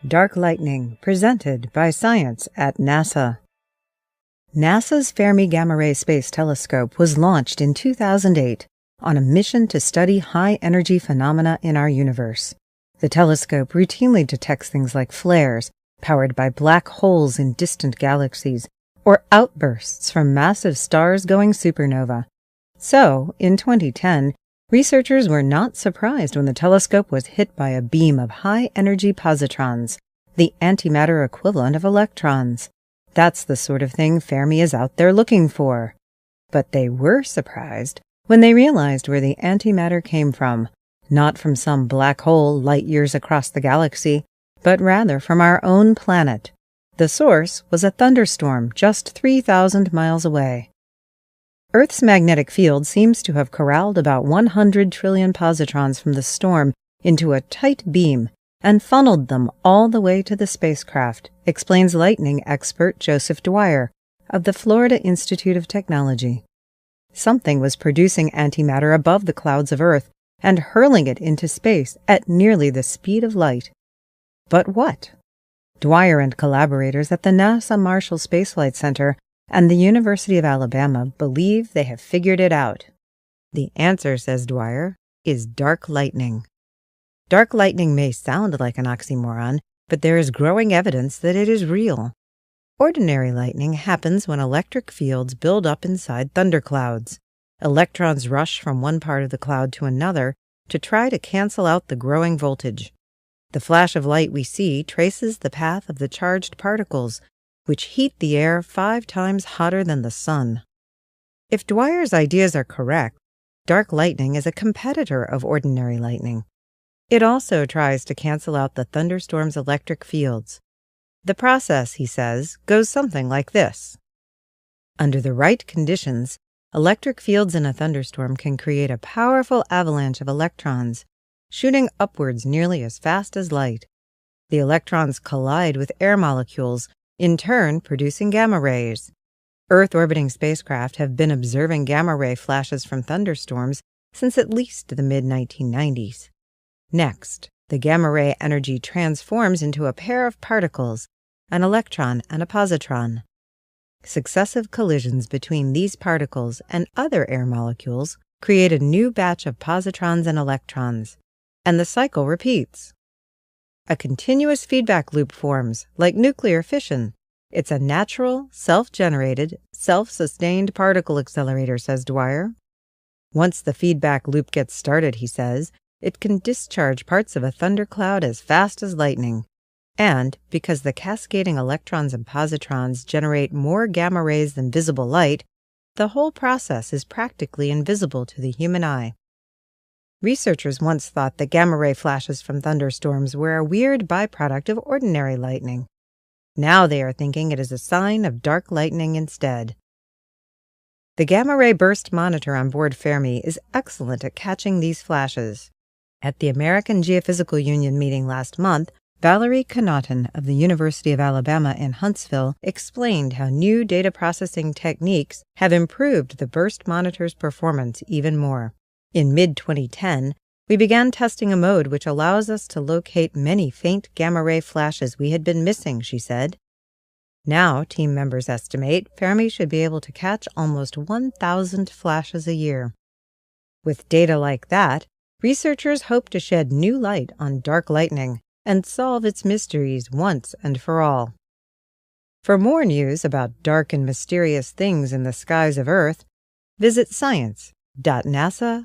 Dark Lightning, presented by Science at NASA. NASA's Fermi Gamma Ray Space Telescope was launched in 2008 on a mission to study high-energy phenomena in our universe. The telescope routinely detects things like flares powered by black holes in distant galaxies or outbursts from massive stars-going supernova. So, in 2010, researchers were not surprised when the telescope was hit by a beam of high-energy positrons, the antimatter equivalent of electrons. That's the sort of thing Fermi is out there looking for. But they were surprised when they realized where the antimatter came from, not from some black hole light years across the galaxy, but rather from our own planet. The source was a thunderstorm just 3,000 miles away. Earth's magnetic field seems to have corralled about 100 trillion positrons from the storm into a tight beam and funneled them all the way to the spacecraft, explains lightning expert Joseph Dwyer of the Florida Institute of Technology. Something was producing antimatter above the clouds of Earth and hurling it into space at nearly the speed of light. But what? Dwyer and collaborators at the NASA Marshall Space Flight Center and the University of Alabama believe they have figured it out. The answer, says Dwyer, is dark lightning. Dark lightning may sound like an oxymoron, but there is growing evidence that it is real. Ordinary lightning happens when electric fields build up inside thunderclouds. Electrons rush from one part of the cloud to another to try to cancel out the growing voltage. The flash of light we see traces the path of the charged particles, which heat the air 5 times hotter than the sun. If Dwyer's ideas are correct, dark lightning is a competitor of ordinary lightning. It also tries to cancel out the thunderstorm's electric fields. The process, he says, goes something like this. Under the right conditions, electric fields in a thunderstorm can create a powerful avalanche of electrons, shooting upwards nearly as fast as light. The electrons collide with air molecules, in turn producing gamma rays. Earth-orbiting spacecraft have been observing gamma ray flashes from thunderstorms since at least the mid-1990s. Next, the gamma ray energy transforms into a pair of particles, an electron and a positron. Successive collisions between these particles and other air molecules create a new batch of positrons and electrons, and the cycle repeats. A continuous feedback loop forms, like nuclear fission. It's a natural, self-generated, self-sustained particle accelerator, says Dwyer. Once the feedback loop gets started, he says, it can discharge parts of a thundercloud as fast as lightning. And, because the cascading electrons and positrons generate more gamma rays than visible light, the whole process is practically invisible to the human eye. Researchers once thought that gamma ray flashes from thunderstorms were a weird byproduct of ordinary lightning. Now they are thinking it is a sign of dark lightning instead. The gamma ray burst monitor on board Fermi is excellent at catching these flashes. At the American Geophysical Union meeting last month, Valerie Connaughton of the University of Alabama in Huntsville explained how new data processing techniques have improved the burst monitor's performance even more. In mid-2010, we began testing a mode which allows us to locate many faint gamma-ray flashes we had been missing, she said. Now, team members estimate Fermi should be able to catch almost 1,000 flashes a year. With data like that, researchers hope to shed new light on dark lightning and solve its mysteries once and for all. For more news about dark and mysterious things in the skies of Earth, visit science.nasa.gov.